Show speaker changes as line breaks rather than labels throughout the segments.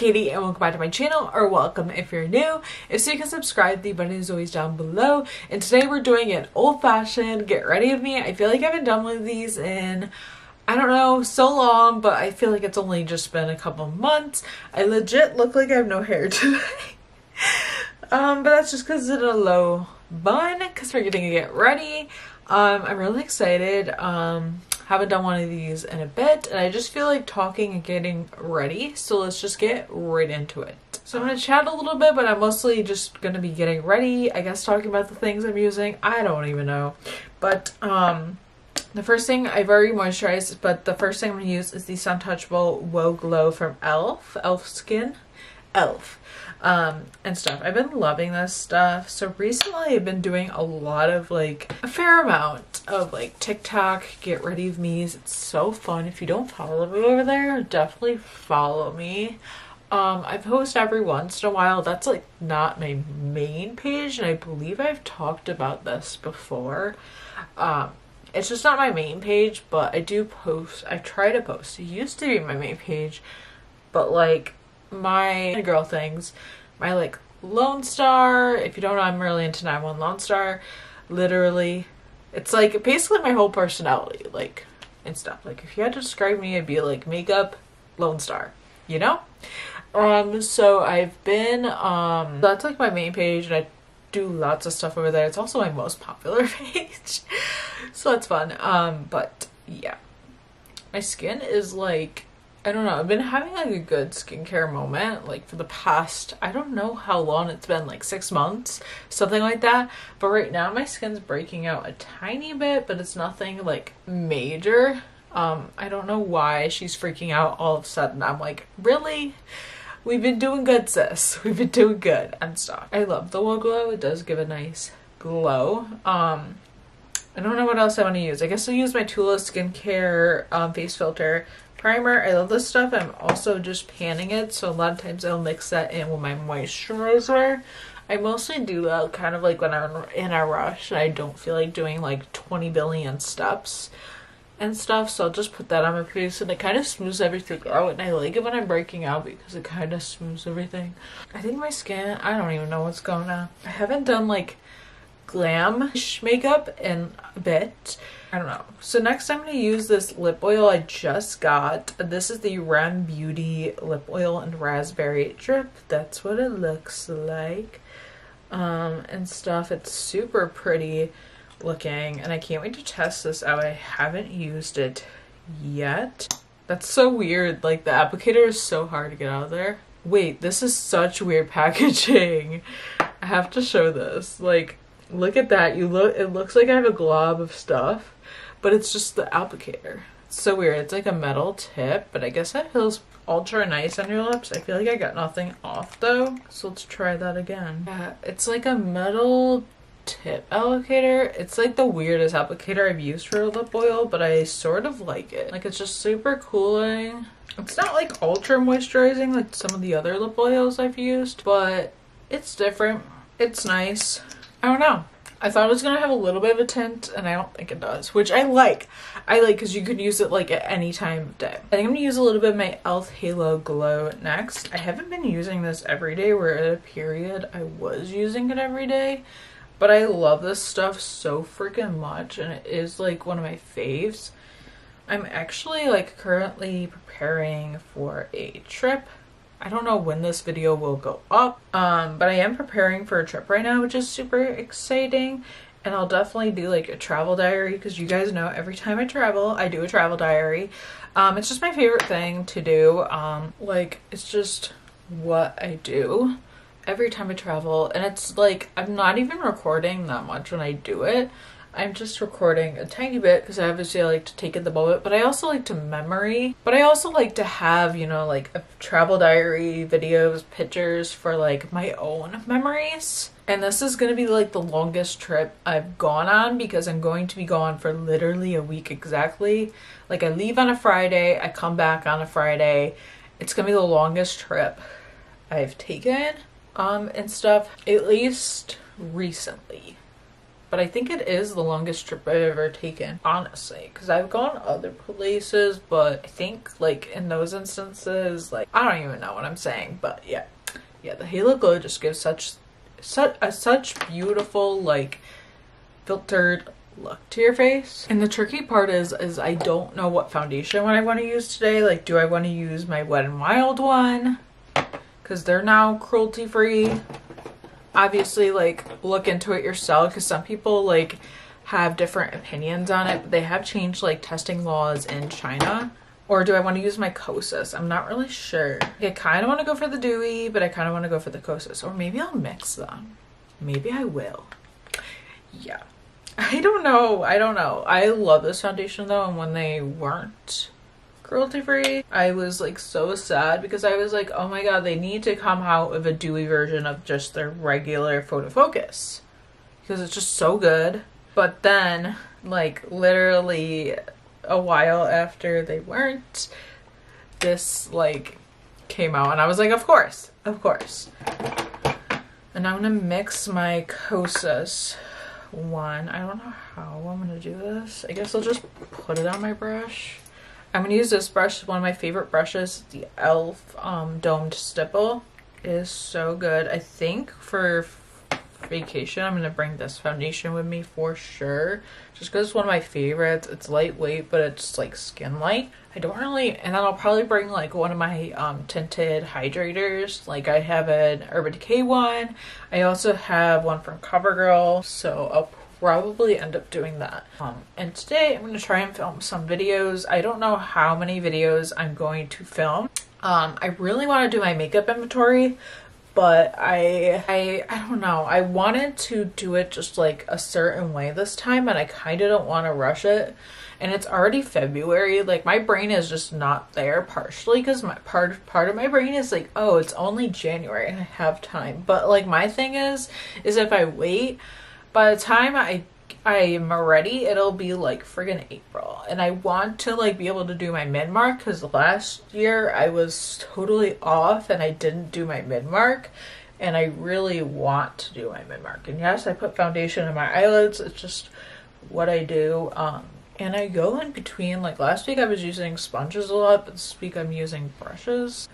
Katie and welcome back to my channel, or welcome if you're new. If so, you can subscribe, the button is always down below. And today we're doing an old-fashioned get ready with me. I feel like I haven't done one of these in, I don't know, so long, but I feel like it's only just been a couple months. I legit look like I have no hair today. But that's just because it's in a low bun, because we're getting to get ready. I'm really excited. Haven't done one of these in a bit, and I just feel like talking and getting ready, so let's just get right into it. So I'm going to chat a little bit, but I'm mostly just going to be getting ready, I guess talking about the things I'm using. I don't even know. But the first thing, I've already moisturized, but the first thing I'm going to use is the Suntouchable Wow Glow from Elf Skin. And stuff. I've been loving this stuff. So recently I've been doing a lot of a fair amount of TikTok get ready with me's. It's so fun. If you don't follow me over there, definitely follow me. I post every once in a while. That's not my main page, and I believe I've talked about this before. It's just not my main page, but I do post. I try to post. It used to be my main page, but my girl things, my Lone Star, if you don't know, I'm really into 9-1 Lone Star. Literally, it's basically my whole personality, and stuff. If you had to describe me, it'd be makeup, Lone Star, you know? So I've been, that's my main page, and I do lots of stuff over there. It's also my most popular page, so it's fun. But yeah, my skin is I don't know, I've been having a good skincare moment for the past, I don't know how long it's been, 6 months, something like that. But right now my skin's breaking out a tiny bit, but it's nothing major. I don't know why she's freaking out all of a sudden. I'm really? We've been doing good, sis. We've been doing good and stuff. I love the Wow Glow. It does give a nice glow. I don't know what else I want to use. I guess I'll use my Tula Skincare face filter primer. I love this stuff. I'm also just panning it, so a lot of times I'll mix that in with my moisturizer. I mostly do that kind of when I'm in a rush and I don't feel like doing 20 billion steps and stuff, so I'll just put that on my face, and it kind of smooths everything out, and I like it when I'm breaking out because it kind of smooths everything. I think my skin, I don't even know what's going on. I haven't done glam makeup in a bit. I don't know. So next I'm going to use this lip oil I just got. This is the Rem Beauty lip oil and raspberry drip. That's what it looks like. And stuff. It's super pretty looking, and I can't wait to test this out. I haven't used it yet. That's so weird. The applicator is so hard to get out of there. Wait, this is such weird packaging. I have to show this. Look at that. It looks like I have a glob of stuff, but it's just the applicator. It's so weird. It's a metal tip, but I guess that feels ultra nice on your lips. I feel like I got nothing off though, so let's try that again. Yeah, it's a metal tip applicator. It's the weirdest applicator I've used for a lip oil, but I sort of like it. It's just super cooling. It's not ultra moisturizing like some of the other lip oils I've used, but it's different. It's nice. I don't know. I thought it was going to have a little bit of a tint, and I don't think it does, which I like. Because you could use it at any time of day. I think I'm going to use a little bit of my e.l.f. Halo Glow next. I haven't been using this every day, where at a period I was using it every day. But I love this stuff so freaking much, and it is one of my faves. I'm actually currently preparing for a trip. I don't know when this video will go up, but I am preparing for a trip right now, which is super exciting. And I'll definitely do a travel diary, because you guys know every time I travel, I do a travel diary. It's just my favorite thing to do. It's just what I do every time I travel, and it's I'm not even recording that much when I do it. I'm just recording a tiny bit because I obviously like to take in the moment, but I also like to memory. But I also like to have, a travel diary, videos, pictures for my own memories. And this is going to be the longest trip I've gone on, because I'm going to be gone for literally a week exactly. I leave on a Friday, I come back on a Friday. It's going to be the longest trip I've taken and stuff, at least recently. but I think it is the longest trip I've ever taken, honestly, because I've gone other places, but I think like in those instances, like I don't even know what I'm saying, but yeah, the Halo Glow just gives such beautiful like filtered look to your face. And the tricky part is I don't know what foundation I want to use today. Like, do I want to use my Wet n Wild one? Because they're now cruelty free. Obviously, like, look into it yourself, because some people like have different opinions on it, but they have changed like testing laws in China. Or do I want to use my Kosas? I'm not really sure. I kind of want to go for the dewy, but I kind of want to go for the Kosas. Or maybe I'll mix them. Maybe I will. Yeah. I don't know. I love this foundation though, and when they weren't cruelty free, I was like so sad, because I was like, oh my god, they need to come out with a dewy version of just their regular Photo Focus, because it's just so good. But then like literally a while after they weren't, this like came out, and I was like, of course. And I'm gonna mix my Kosas one. I don't know how I'm gonna do this. I guess I'll just put it on my brush. I'm gonna use this brush, one of my favorite brushes, the e.l.f. Domed Stipple. It is so good. I think for vacation I'm gonna bring this foundation with me for sure, just because it's one of my favorites. It's lightweight, but it's like skin light. I don't really, and then I'll probably bring like one of my tinted hydrators. Like I have an Urban Decay one. I also have one from CoverGirl, so I'll probably end up doing that. And today I'm going to try and film some videos. I don't know how many videos I'm going to film. I really want to do my makeup inventory, but I don't know. I wanted to do it just like a certain way this time, and I kind of don't want to rush it. And it's already February. Like my brain is just not there, partially because my part of my brain is like, oh, it's only January and I have time. But like my thing is if I wait, by the time I am ready, it'll be like friggin' April. And I want to like be able to do my mid-mark, because last year I was totally off and I didn't do my mid-mark. And I really want to do my mid-mark. And yes, I put foundation in my eyelids. It's just what I do. And I go in between, like last week I was using sponges a lot, but this week I'm using brushes.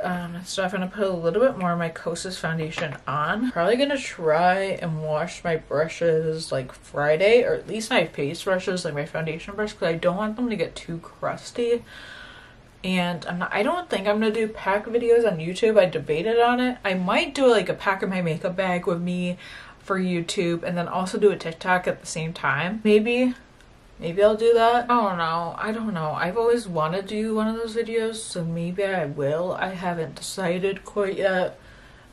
So I'm gonna put a little bit more of my Kosas foundation on. Probably gonna try and wash my brushes like Friday, or at least my face brushes, like my foundation brush, because I don't want them to get too crusty. And I don't think I'm gonna do pack videos on YouTube. I debated on it. I might do like a pack of my makeup bag with me for YouTube, and then also do a TikTok at the same time. Maybe I'll do that. I don't know. I've always wanted to do one of those videos, so maybe I will. I haven't decided quite yet.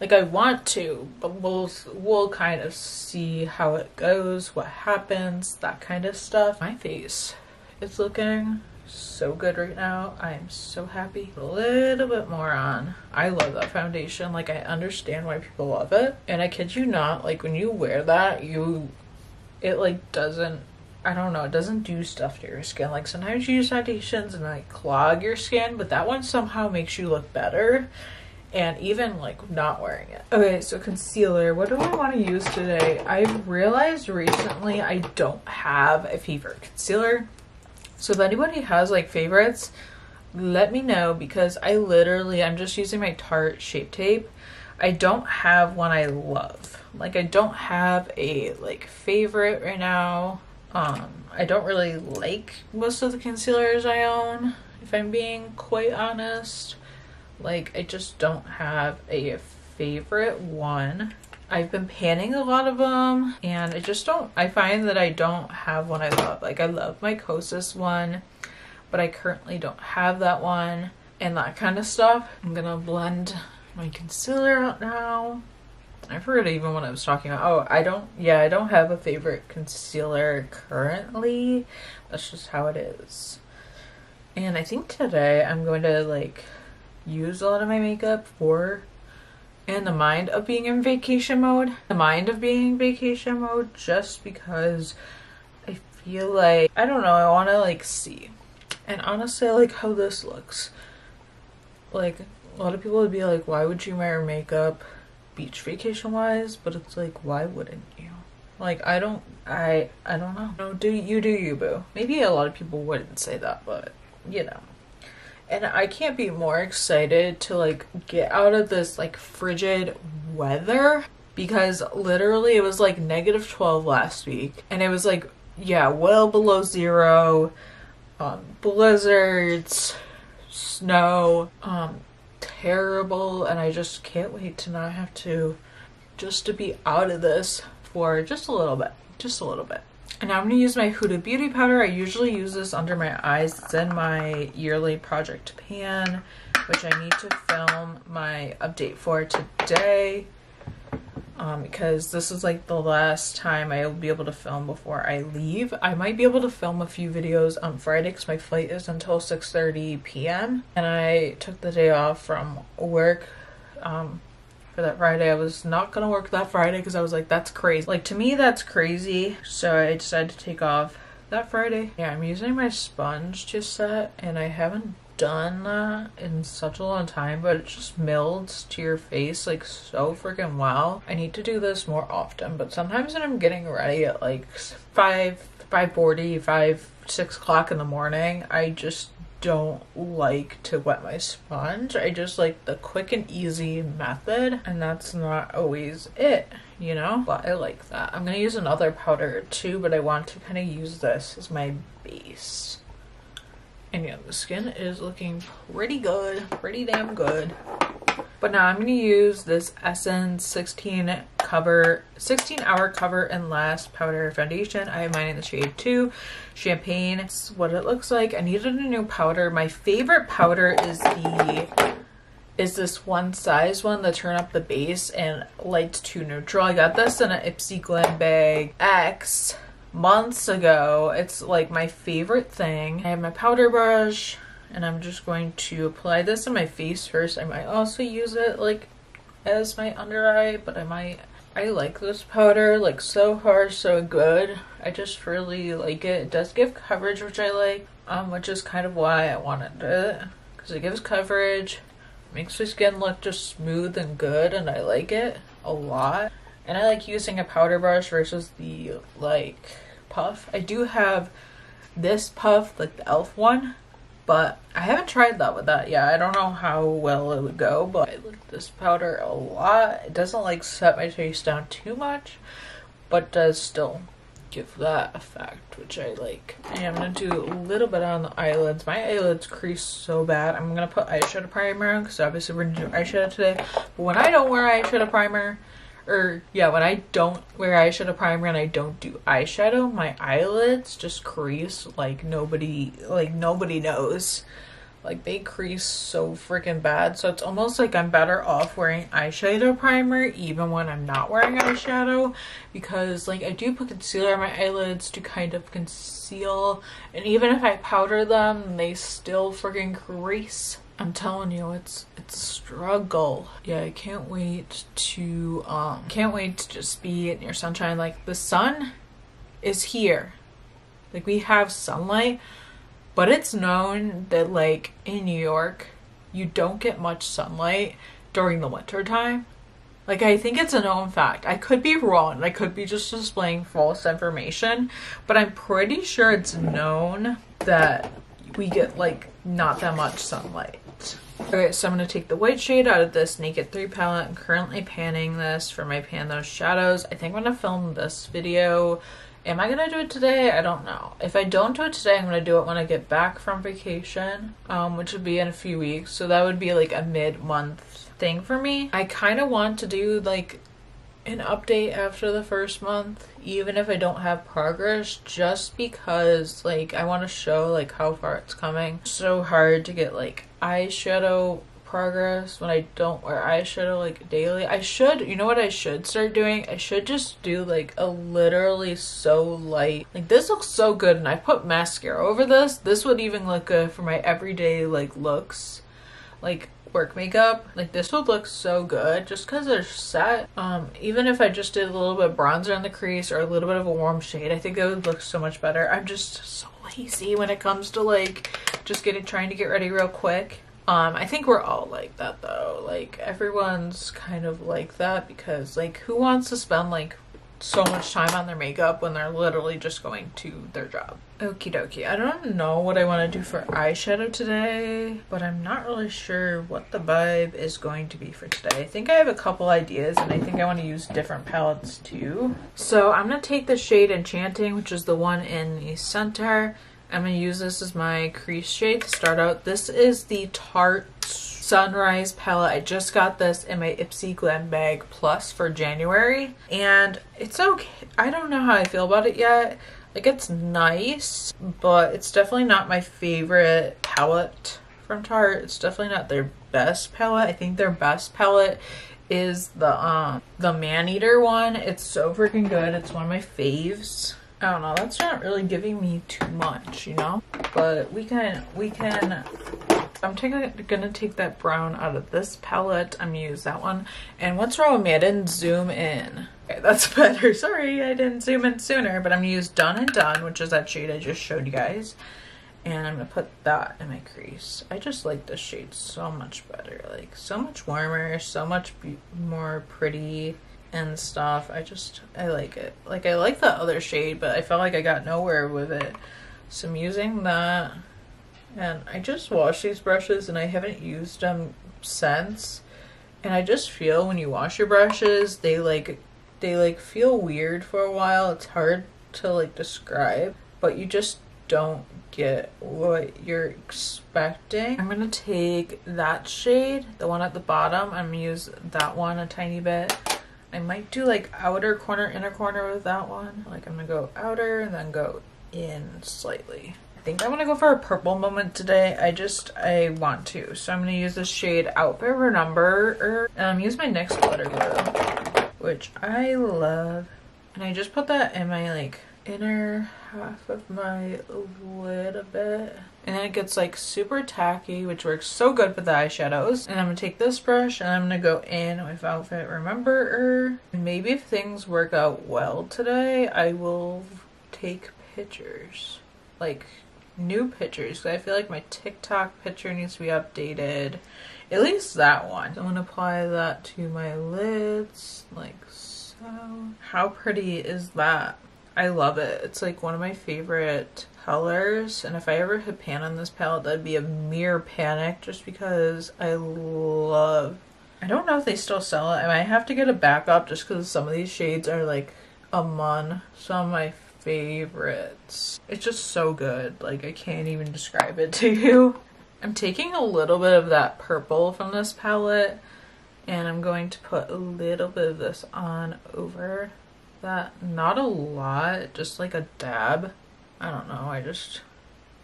Like I want to, but we'll kind of see how it goes, what happens, that kind of stuff. My face is looking so good right now. I'm so happy. A little bit more on. I love that foundation. Like I understand why people love it. And I kid you not, like when you wear that, it like doesn't, I don't know, it doesn't do stuff to your skin. Like sometimes you use foundations and like clog your skin, but that one somehow makes you look better. And even like not wearing it. Okay, so concealer, what do I want to use today? I've realized recently I don't have a favorite concealer. So if anybody has like favorites, let me know, because I'm just using my Tarte Shape Tape. I don't have one I love. Like I don't have a like favorite right now. I don't really like most of the concealers I own, if I'm being quite honest. Like, I just don't have a favorite one. I've been panning a lot of them, and I find that I don't have one I love. Like, I love my Kosas one, but I currently don't have that one, and that kind of stuff. I'm gonna blend my concealer out now. I forget even what I was talking about. Oh, I don't have a favorite concealer currently. That's just how it is. And I think today I'm going to like use a lot of my makeup in the mind of being in vacation mode. Just because I feel like, I don't know, I want to like see. And honestly, I like how this looks. Like, a lot of people would be like, why would you wear makeup beach vacation wise? But it's like, why wouldn't you? Like, I don't know. No, do you, boo. Maybe a lot of people wouldn't say that, but you know. And I can't be more excited to like get out of this like frigid weather, because literally it was like -12 last week, and it was like, yeah, well below zero, blizzards, snow, terrible. And I just can't wait to not have to, just to be out of this for just a little bit. And now I'm going to use my Huda Beauty powder. I usually use this under my eyes. It's in my yearly project pan, which I need to film my update for today, because this is like the last time I will be able to film before I leave. I might be able to film a few videos on Friday because my flight is until 6:30 p.m. and I took the day off from work for that Friday. I was not gonna work that Friday because I was like, that's crazy. Like, to me, that's crazy. So I decided to take off that Friday. Yeah, I'm using my sponge to set, and I haven't done that in such a long time, but it just melds to your face like so freaking well. I need to do this more often, but sometimes when I'm getting ready at like 5:40, 6 o'clock in the morning, I just don't like to wet my sponge. I just like the quick and easy method, and that's not always it, you know? But I like that. I'm gonna use another powder too, but I want to kind of use this as my base. And yeah, the skin is looking pretty good, pretty damn good. But now I'm going to use this Essence 16-hour cover and last powder foundation. I have mine in the shade 2 Champagne. It's what it looks like. I needed a new powder. My favorite powder is this one size one, the turn up the base and light to neutral. I got this in an Ipsy Glam Bag X months ago. It's like my favorite thing. I have my powder brush, and I'm just going to apply this on my face first. I might also use it like as my under eye, but I like this powder like so far so good. I just really like it. It does give coverage, which I like, which is kind of why I wanted it, because it gives coverage, makes my skin look just smooth and good, and I like it a lot. And I like using a powder brush versus the like puff. I do have this puff, like the e.l.f. one, but I haven't tried that with that yet. I don't know how well it would go, but I like this powder a lot. It doesn't like set my face down too much, but does still give that effect, which I like. And I'm gonna do a little bit on the eyelids. My eyelids crease so bad. I'm gonna put eyeshadow primer on because obviously we're gonna do eyeshadow today. But when I don't wear eyeshadow primer, when I don't wear eyeshadow primer and I don't do eyeshadow, my eyelids just crease like nobody knows. Like, they crease so freaking bad. So it's almost like I'm better off wearing eyeshadow primer even when I'm not wearing eyeshadow, because like I do put concealer on my eyelids to kind of conceal, and even if I powder them, they still freaking crease. I'm telling you, it's a struggle. Yeah, I can't wait to just be in your sunshine. Like, the sun is here. Like, we have sunlight, but it's known that like in New York, you don't get much sunlight during the winter time. Like, I think it's a known fact. I could be wrong. I could be just displaying false information, but I'm pretty sure it's known that we get like not that much sunlight. Okay, so I'm going to take the white shade out of this Naked 3 palette. I'm currently panning this for my Pan Those Shadows. I think I'm going to film this video. Am I going to do it today? I don't know. If I don't do it today, I'm going to do it when I get back from vacation, which would be in a few weeks. So that would be like a mid-month thing for me. I kind of want to do like an update after the first month, even if I don't have progress, just because like I want to show like how far it's coming. It's so hard to get like eyeshadow progress when I don't wear eyeshadow like daily. I should, you know what I should start doing? I should just do like a literally so light, like this looks so good, and I put mascara over this. This would even look good for my everyday like looks, like work makeup. Like, this would look so good just because they're set. Even if I just did a little bit of bronzer on the crease or a little bit of a warm shade, I think it would look so much better. I'm just so lazy when it comes to like just trying to get ready real quick. I think we're all like that though. Like, everyone's kind of like that, because like who wants to spend like so much time on their makeup when they're literally just going to their job. Okie dokie. I don't know what I want to do for eyeshadow today, but I'm not really sure what the vibe is going to be for today. I think I have a couple ideas, and I think I want to use different palettes too. So I'm going to take the shade Enchanting, which is the one in the center. I'm going to use this as my crease shade to start out. This is the Tarte Sunrise palette. I just got this in my Ipsy Glam Bag Plus for January, and it's okay. I don't know how I feel about it yet. Like, it's nice, but it's definitely not my favorite palette from Tarte. It's definitely not their best palette. I think their best palette is the Man-Eater one. It's so freaking good. It's one of my faves. I don't know, that's not really giving me too much, you know? But we can I'm gonna take that brown out of this palette. I'm gonna use that one. And what's wrong with me? I didn't zoom in. Okay, that's better. Sorry, I didn't zoom in sooner. But I'm gonna use Done and Done, which is that shade I just showed you guys. And I'm gonna put that in my crease. I just like this shade so much better. Like, so much warmer, so much more pretty and stuff. I like it. Like, I like the other shade, but I felt like I got nowhere with it. So I'm using that. And I just washed these brushes and I haven't used them since. And I just feel when you wash your brushes, they feel weird for a while. It's hard to like describe, but you just don't get what you're expecting. I'm gonna take that shade, the one at the bottom. I'm gonna use that one a tiny bit. I might do like outer corner, inner corner with that one. Like, I'm gonna go outer and then go in slightly. I think I'm gonna go for a purple moment today. I want to. So I'm gonna use this shade Outfit Remember, and use my NYX glitter glue, which I love. And I just put that in my like inner half of my lid a bit. And then it gets like super tacky, which works so good with the eyeshadows. And I'm gonna take this brush and I'm gonna go in with Outfit Remember. And maybe if things work out well today, I will take pictures. Like, new pictures, because I feel like my TikTok picture needs to be updated. At least that one. So I'm gonna apply that to my lids, like so. How pretty is that? I love it. It's like one of my favorite colors, and if I ever hit pan on this palette, that'd be a mere panic, just because I don't know if they still sell it. I might have to get a backup just because some of these shades are like among some of my favorites. It's just so good. Like, I can't even describe it to you. I'm taking a little bit of that purple from this palette, and I'm going to put a little bit of this on over that. Not a lot, just like a dab. I don't know, I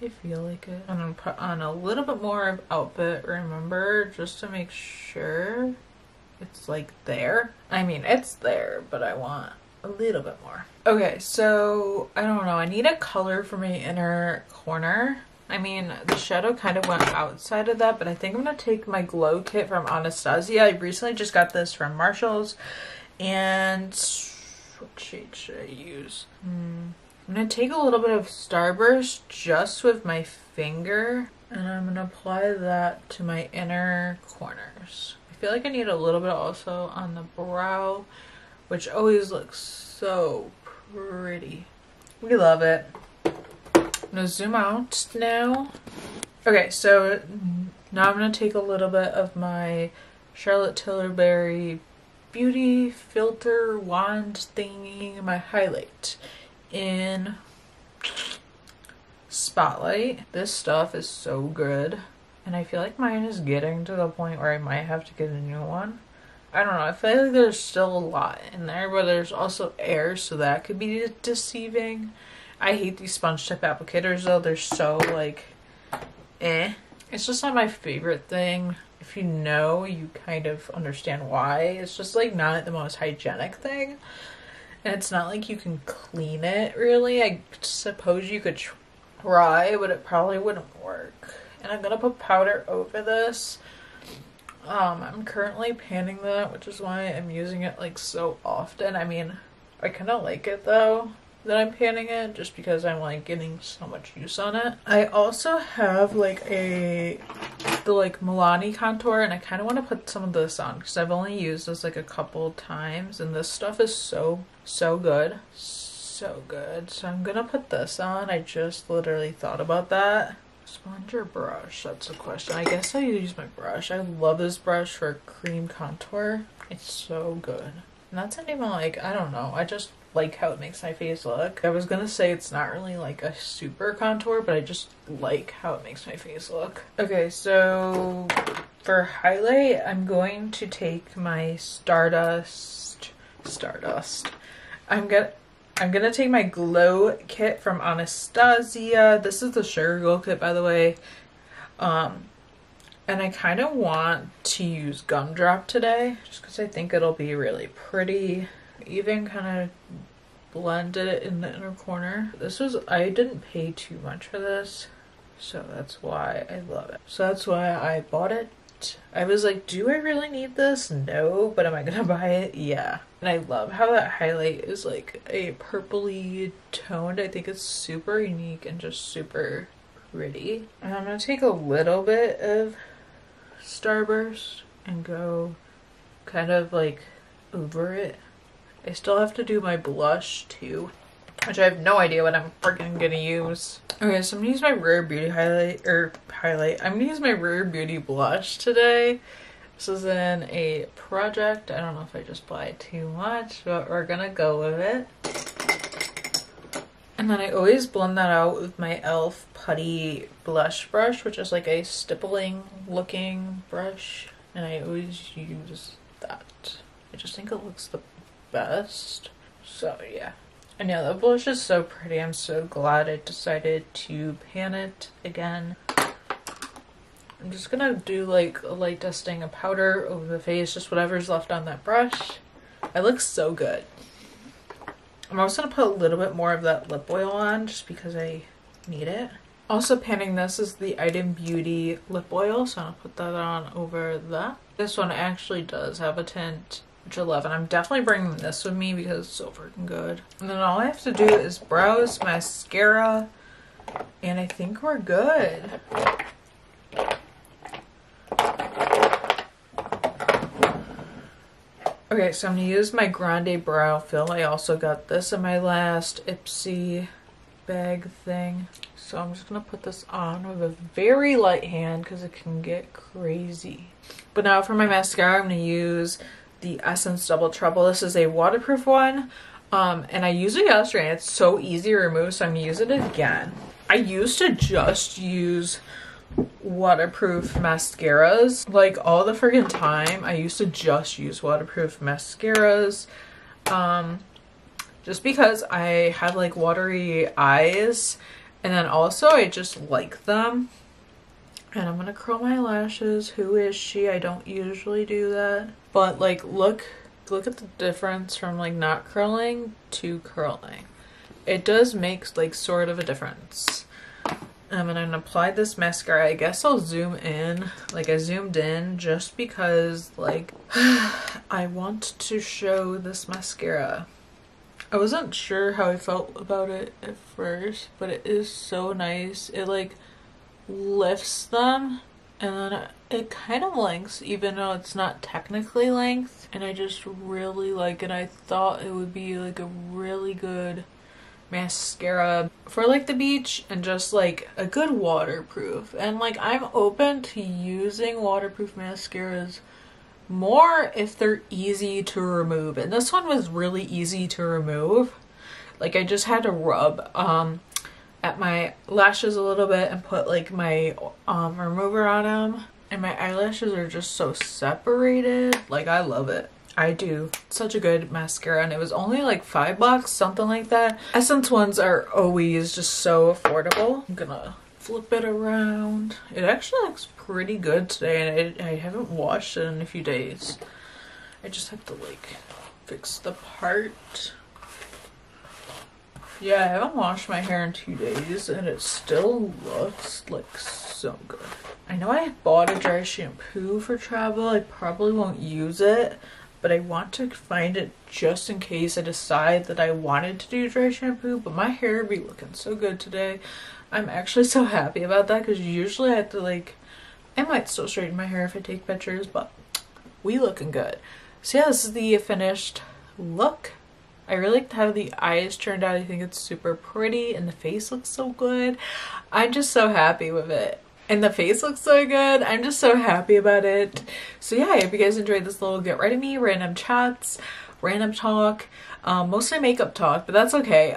feel like it. I'm gonna put on a little bit more of Outfit Remember just to make sure it's like there. I mean, it's there, but I want a little bit more. Okay, so I don't know, I need a color for my inner corner. I mean, the shadow kind of went outside of that, but I think I'm gonna take my glow kit from Anastasia. I recently just got this from Marshall's, and what shade should I use? I'm gonna take a little bit of Starburst just with my finger, and I'm gonna apply that to my inner corners. I feel like I need a little bit also on the brow, which always looks so pretty. We love it. I'm gonna zoom out now. Okay, so now I'm gonna take a little bit of my Charlotte Tilbury beauty filter wand thingy, my highlight in Spotlight. This stuff is so good, and I feel like mine is getting to the point where I might have to get a new one. I don't know, I feel like there's still a lot in there, but there's also air, so that could be deceiving. I hate these sponge tip applicators though. They're so like it's just not my favorite thing. If you know, you kind of understand why. It's just like not the most hygienic thing, and it's not like you can clean it really. I suppose you could try, but it probably wouldn't work. And I'm gonna put powder over this. I'm currently panning that, which is why I'm using it like so often. I mean, I kind of like it though. that I'm panning it, just because I'm like getting so much use on it. I also have like the like Milani contour, and I kind of want to put some of this on because I've only used this like a couple times, and this stuff is so good, so good. So I'm gonna put this on. I just literally thought about that. Sponge or brush? That's the question. I guess I'll use my brush. I love this brush for cream contour. It's so good. And that's not even like, I don't know, I just like how it makes my face look. I was gonna say it's not really like a super contour, but I just like how it makes my face look. Okay, so for highlight, I'm going to take my Stardust. I'm gonna take my Glow kit from Anastasia. This is the Sugar Glow kit, by the way. And I kind of want to use Gumdrop today, just because I think it'll be really pretty. Even kind of blend it in the inner corner. I didn't pay too much for this, so that's why I love it. So that's why I bought it. I was like, do I really need this? No, but am I gonna buy it? Yeah. And I love how that highlight is like a purpley toned. I think it's super unique and just super pretty. And I'm gonna take a little bit of Starburst and go kind of like over it. I still have to do my blush too, which I have no idea what I'm freaking gonna use. Okay, so I'm gonna use my Rare Beauty highlight. I'm gonna use my Rare Beauty blush today. This is in a project. I don't know if I just applied too much, but we're gonna go with it. And then I always blend that out with my e.l.f. Putty blush brush, which is like a stippling looking brush. And I always use that. I just think it looks the best. So yeah. And yeah, the blush is so pretty. I'm so glad I decided to pan it again. I'm just gonna do like a light dusting of powder over the face, just whatever's left on that brush. It looks so good. I'm also gonna put a little bit more of that lip oil on just because I need it. Also panning this is the Item Beauty lip oil, so I'm gonna put that on over that. This one actually does have a tint, which I love, and I'm definitely bringing this with me because it's so freaking good. And then all I have to do is brows, mascara, and I think we're good. Okay, so I'm gonna use my Grande Brow Fill. I also got this in my last Ipsy bag thing. So I'm just gonna put this on with a very light hand because it can get crazy. But now for my mascara, I'm gonna use the Essence Double Trouble. This is a waterproof one. And I used it yesterday and it's so easy to remove, so I'm gonna use it again. I used to just use waterproof mascaras like all the friggin' time. I used to just use waterproof mascaras just because I had like watery eyes, and then also I just like them. And I'm gonna curl my lashes. Who is she? I don't usually do that, but like look at the difference from like not curling to curling. It does make like sort of a difference. And I'm gonna apply this mascara. I guess I'll zoom in. Like I zoomed in just because like I want to show this mascara. I wasn't sure how I felt about it at first, but it is so nice. It like lifts them, and then it kind of lengths even though it's not technically length, and I just really like it. I thought it would be like a really good mascara for like the beach and just like a good waterproof. And like I'm open to using waterproof mascaras more if they're easy to remove, and this one was really easy to remove. Like I just had to rub at my lashes a little bit and put like my remover on them, and my eyelashes are just so separated. Like I love it. I do. Such a good mascara, and it was only like $5, something like that. Essence ones are always just so affordable. I'm gonna flip it around. It actually looks pretty good today, and I haven't washed it in a few days. I just have to like fix the part. Yeah, I haven't washed my hair in 2 days and it still looks like so good. I know I bought a dry shampoo for travel. I probably won't use it, but I want to find it just in case I decide that I wanted to do dry shampoo. But my hair be looking so good today. I'm actually so happy about that, because usually I have to like, I might still straighten my hair if I take pictures, but we looking good. So yeah, this is the finished look. I really like how the eyes turned out. I think it's super pretty and the face looks so good. I'm just so happy with it. And the face looks so good. I'm just so happy about it. So yeah, I hope you guys enjoyed this little get ready me, random chats, random talk, mostly makeup talk, but that's okay.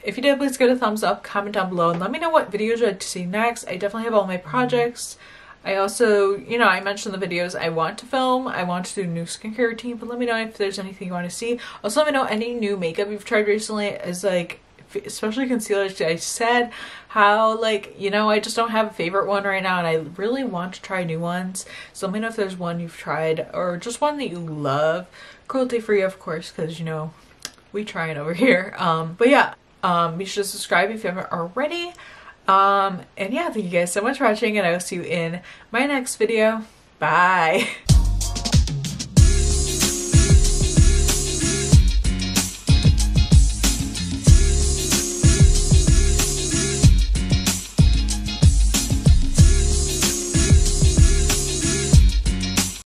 If you did, please give it a thumbs up, comment down below, and let me know what videos you'd like to see next. I definitely have all my projects. I also, you know, I mentioned the videos I want to film. I want to do a new skincare routine, but let me know if there's anything you want to see. Also, let me know any new makeup you've tried recently, is like, especially concealer. I said how, like, you know, I just don't have a favorite one right now, and I really want to try new ones. So let me know if there's one you've tried, or just one that you love. Cruelty free, of course, because, you know, we try it over here. But yeah, be sure to subscribe if you haven't already. And yeah, thank you guys so much for watching, and I will see you in my next video. Bye.